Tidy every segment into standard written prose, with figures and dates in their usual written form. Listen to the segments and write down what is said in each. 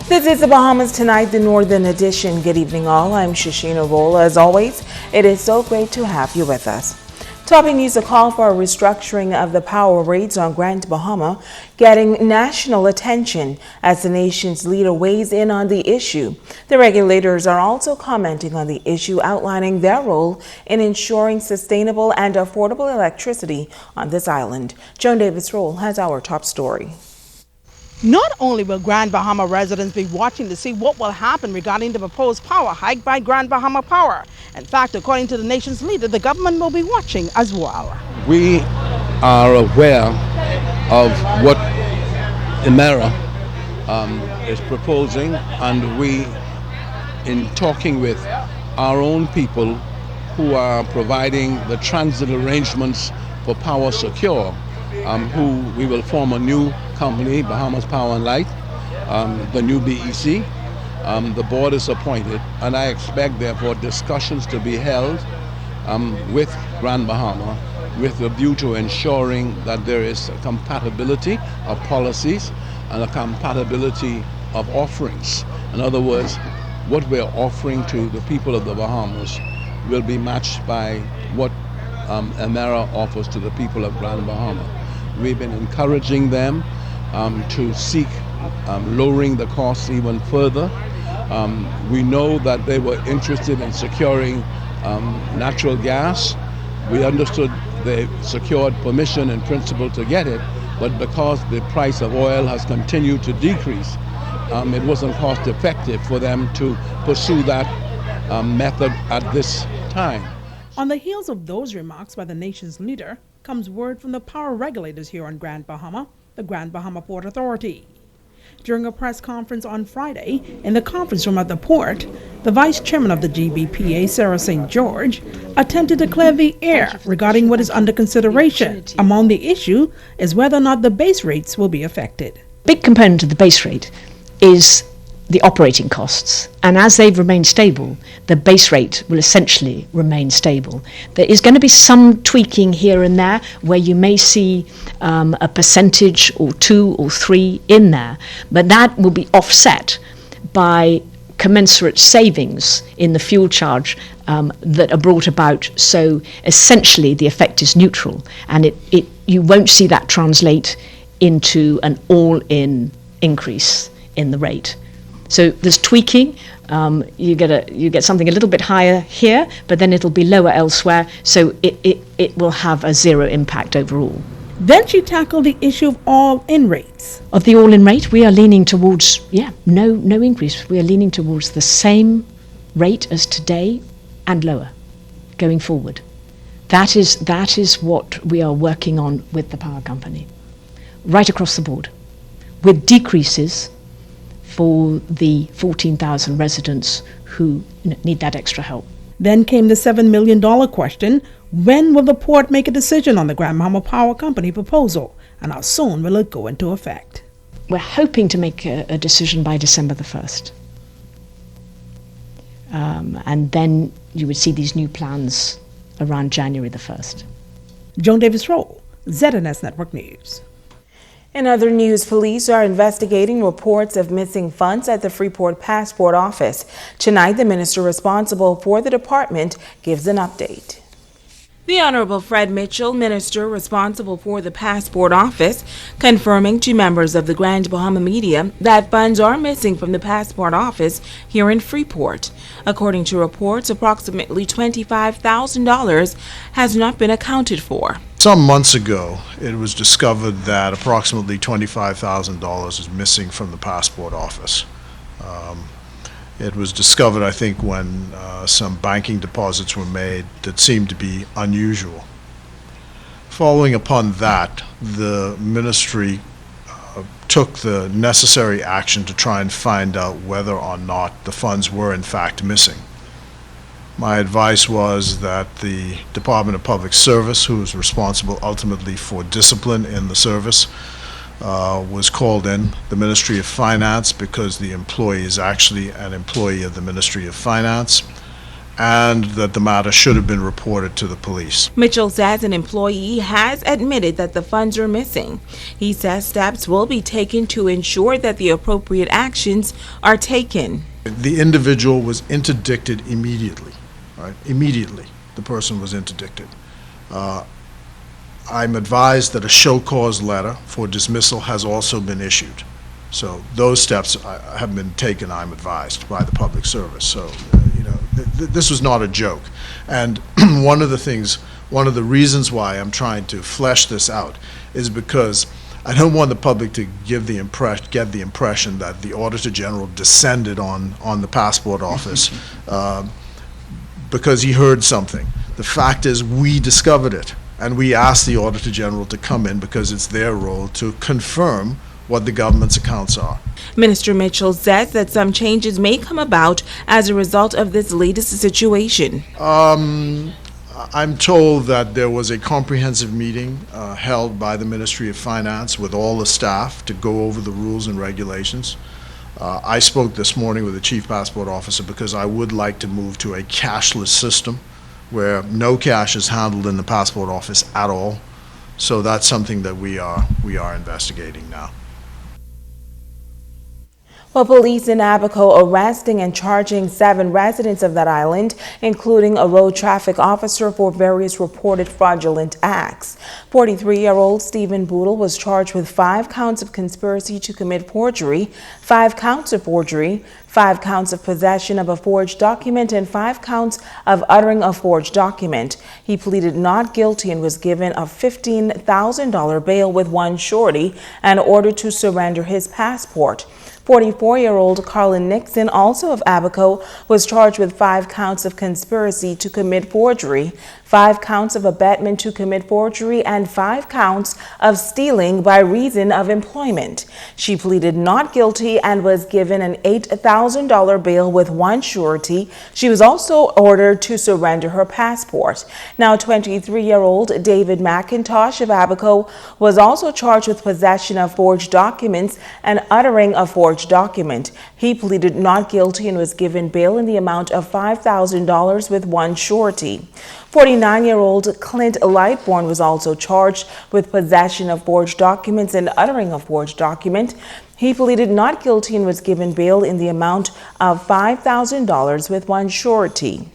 This is the Bahamas Tonight, the Northern Edition. Good evening, all. I'm Shashina Rolla. As always, it is so great to have you with us. Topping news, a call for a restructuring of the power rates on Grand Bahama getting national attention as the nation's leader weighs in on the issue. The regulators are also commenting on the issue, outlining their role in ensuring sustainable and affordable electricity on this island. Joan Davis-Roll has our top story. Not only will Grand Bahama residents be watching to see what will happen regarding the proposed power hike by Grand Bahama Power. In fact, according to the nation's leader, the government will be watching as well. We are aware of what Emera is proposing, and we, in talking with our own people who are providing the transit arrangements for Power Secure, who we will form a new company, Bahamas Power and Light, the new BEC. The board is appointed, and I expect therefore discussions to be held with Grand Bahama with a view to ensuring that there is a compatibility of policies and a compatibility of offerings. In other words, what we're offering to the people of the Bahamas will be matched by what Emera offers to the people of Grand Bahama. We've been encouraging them to seek lowering the costs even further. We know that they were interested in securing natural gas. We understood they secured permission in principle to get it, but because the price of oil has continued to decrease, it wasn't cost effective for them to pursue that method at this time. On the heels of those remarks by the nation's leader comes word from the power regulators here on Grand Bahama, the Grand Bahama Port Authority. During a press conference on Friday in the conference room at the port, the vice chairman of the GBPA, Sarah St. George, attempted to clear the air regarding what is under consideration. Among the issue is whether or not the base rates will be affected. Big component of the base rate is the operating costs, and as they've remained stable, the base rate will essentially remain stable. There is going to be some tweaking here and there where you may see a percentage or 2 or 3 in there, but that will be offset by commensurate savings in the fuel charge that are brought about. So essentially the effect is neutral, and you won't see that translate into an all-in increase in the rate. So there's tweaking. You get something a little bit higher here, but then it'll be lower elsewhere. So it will have a zero impact overall. Then she tackled the issue of all-in rates. Of the all-in rate, we are leaning towards no increase. We are leaning towards the same rate as today and lower going forward. That is what we are working on with the power company, right across the board, with decreases for the 14,000 residents who need that extra help. Then came the $7 million question. When will the port make a decision on the Grand Bahama Power Company proposal, and how soon will it go into effect? We're hoping to make a decision by December the 1st. And then you would see these new plans around January the 1st. Joan Davis-Roll, ZNS Network News. In other news, police are investigating reports of missing funds at the Freeport Passport Office. Tonight, the minister responsible for the department gives an update. The Honorable Fred Mitchell, minister responsible for the Passport Office, confirming to members of the Grand Bahama media that funds are missing from the Passport Office here in Freeport. According to reports, approximately $25,000 has not been accounted for. Some months ago, it was discovered that approximately $25,000 is missing from the Passport Office. It was discovered, I think, when some banking deposits were made that seemed to be unusual. Following upon that, the ministry took the necessary action to try and find out whether or not the funds were in fact missing. My advice was that the Department of Public Service, who is responsible ultimately for discipline in the service, was called in. The Ministry of Finance, because the employee is actually an employee of the Ministry of Finance, and that the matter should have been reported to the police. Mitchell says an employee has admitted that the funds are missing. He says steps will be taken to ensure that the appropriate actions are taken. The individual was interdicted immediately, right? Immediately, the person was interdicted. I'm advised that a show cause letter for dismissal has also been issued. So those steps have been taken, I'm advised, by the public service. So, this was not a joke. And one of the reasons why I'm trying to flesh this out is because I don't want the public to get the impression that the Auditor General descended on the passport office because he heard something. The fact is, we discovered it, and we asked the Auditor General to come in because it's their role to confirm what the government's accounts are. Minister Mitchell says that some changes may come about as a result of this latest situation. I'm told that there was a comprehensive meeting held by the Ministry of Finance with all the staff to go over the rules and regulations. I spoke this morning with the Chief Passport Officer because I would like to move to a cashless system where no cash is handled in the passport office at all. So that's something that we are investigating now. Well, police in Abaco arresting and charging 7 residents of that island, including a road traffic officer, for various reported fraudulent acts. 43-year-old Stephen Boodle was charged with 5 counts of conspiracy to commit forgery, 5 counts of forgery, 5 counts of possession of a forged document, and 5 counts of uttering a forged document. He pleaded not guilty and was given a $15,000 bail with one surety and ordered to surrender his passport. 44-year-old Carlin Nixon, also of Abaco, was charged with 5 counts of conspiracy to commit forgery, 5 counts of abetment to commit forgery, and 5 counts of stealing by reason of employment. She pleaded not guilty and was given an $8,000 bail with one surety. She was also ordered to surrender her passport. Now, 23-year-old David McIntosh of Abaco was also charged with possession of forged documents and uttering a forged document. He pleaded not guilty and was given bail in the amount of $5,000 with one surety. 49-year-old Clint Lightbourne was also charged with possession of forged documents and uttering a forged document. He pleaded not guilty and was given bail in the amount of $5,000 with one surety.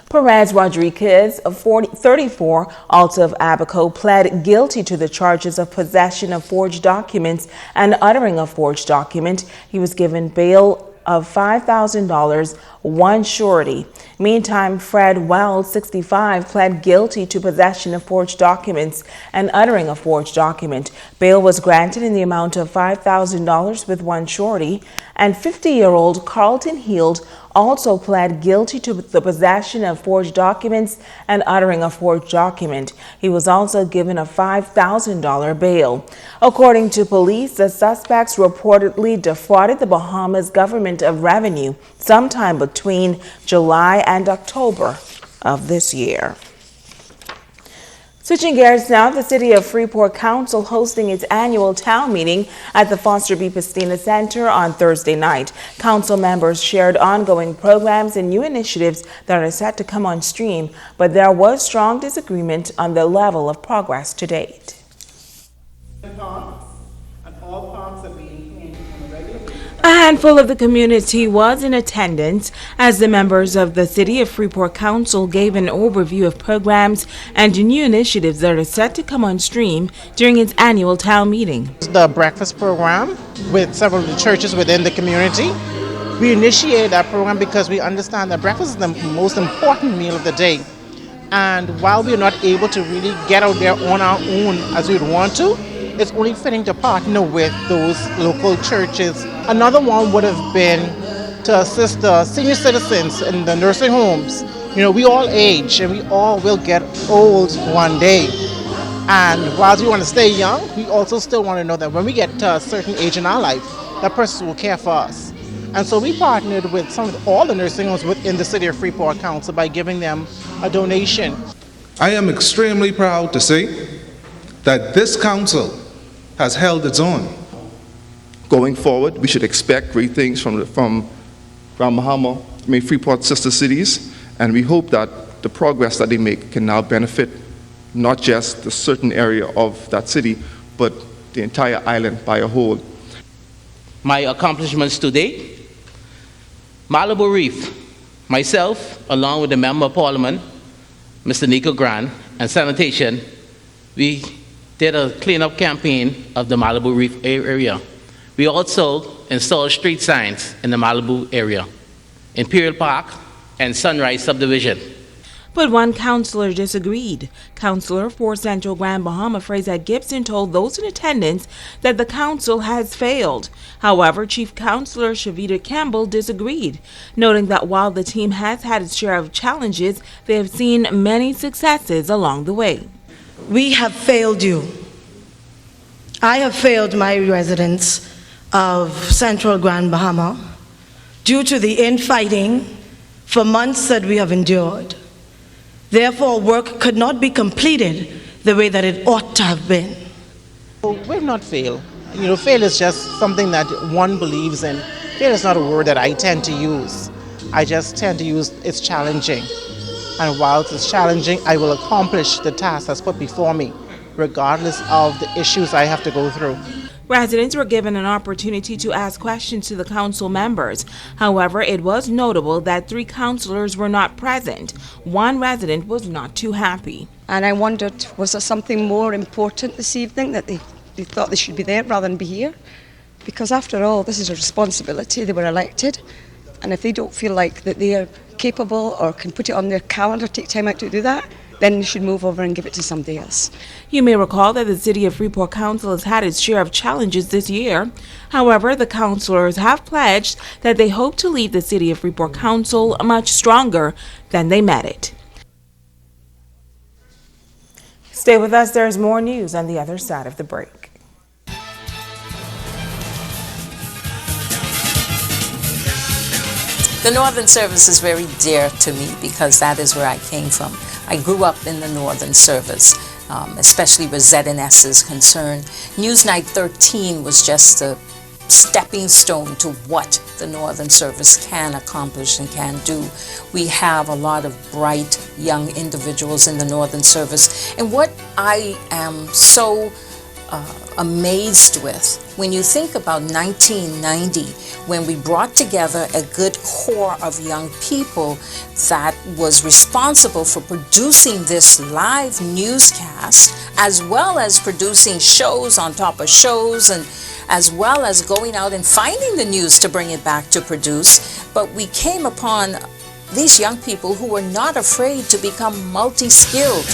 Perez Rodriguez, 34, also of Abaco, pled guilty to the charges of possession of forged documents and uttering a forged document. He was given bail of $5,000, one surety. Meantime, Fred Wells, 65, pled guilty to possession of forged documents and uttering a forged document. Bail was granted in the amount of $5,000 with one surety. And 50-year-old Carlton Heald also pled guilty to the possession of forged documents and uttering a forged document. He was also given a $5,000 bail. According to police, the suspects reportedly defrauded the Bahamas government of revenue sometime between July and October of this year. Switching gears now, the City of Freeport Council hosting its annual town meeting at the Foster B. Pastina Center on Thursday night. Council members shared ongoing programs and new initiatives that are set to come on stream, but there was strong disagreement on the level of progress to date. A handful of the community was in attendance as the members of the City of Freeport Council gave an overview of programs and new initiatives that are set to come on stream during its annual town meeting. The breakfast program with several of the churches within the community. We initiated that program because we understand that breakfast is the most important meal of the day. And while we are not able to really get out there on our own as we'd want to, it's only fitting to partner with those local churches. Another one would have been to assist the senior citizens in the nursing homes. You know, we all age and we all will get old one day. And while we want to stay young, we also still want to know that when we get to a certain age in our life, that person will care for us. And so we partnered with all the nursing homes within the City of Freeport Council by giving them a donation. I am extremely proud to say that this council has held its own. Going forward, we should expect great things from Freeport sister cities. And we hope that the progress that they make can now benefit not just the certain area of that city, but the entire island by a whole. My accomplishments to date: Malibu Reef, myself, along with the Member of Parliament, Mr. Nico Grant, and Sanitation, we did a cleanup campaign of the Malibu Reef area. We also installed street signs in the Malibu area, Imperial Park, and Sunrise Subdivision. But one councillor disagreed. Councillor for Central Grand Bahama, Fraser Gibson, told those in attendance that the council has failed. However, Chief Councillor Shavita Campbell disagreed, noting that while the team has had its share of challenges, they have seen many successes along the way. We have failed you. I have failed my residents of Central Grand Bahama due to the infighting for months that we have endured. Therefore, work could not be completed the way that it ought to have been. We've not failed. Fail is just something that one believes in. Fail is not a word that I tend to use. I just tend to use it's challenging. And whilst it's challenging, I will accomplish the task that's put before me, regardless of the issues I have to go through. Residents were given an opportunity to ask questions to the council members. However, it was notable that 3 councillors were not present. One resident was not too happy. And I wondered, was there something more important this evening that they thought they should be there rather than be here? Because after all, this is a responsibility. They were elected. And if they don't feel like that they are capable or can put it on their calendar, take time out to do that, then you should move over and give it to somebody else. You may recall that the City of Freeport Council has had its share of challenges this year. However, the councillors have pledged that they hope to leave the City of Freeport Council much stronger than they met it. Stay with us. There's more news on the other side of the break. The Northern Service is very dear to me because that is where I came from. I grew up in the Northern Service, especially where ZNS is concerned. Newsnight 13 was just a stepping stone to what the Northern Service can accomplish and can do. We have a lot of bright young individuals in the Northern Service. And what I am so amazed with, when you think about 1990, when we brought together a good core of young people that was responsible for producing this live newscast, as well as producing shows on top of shows, and as well as going out and finding the news to bring it back to produce. But we came upon these young people who were not afraid to become multi-skilled.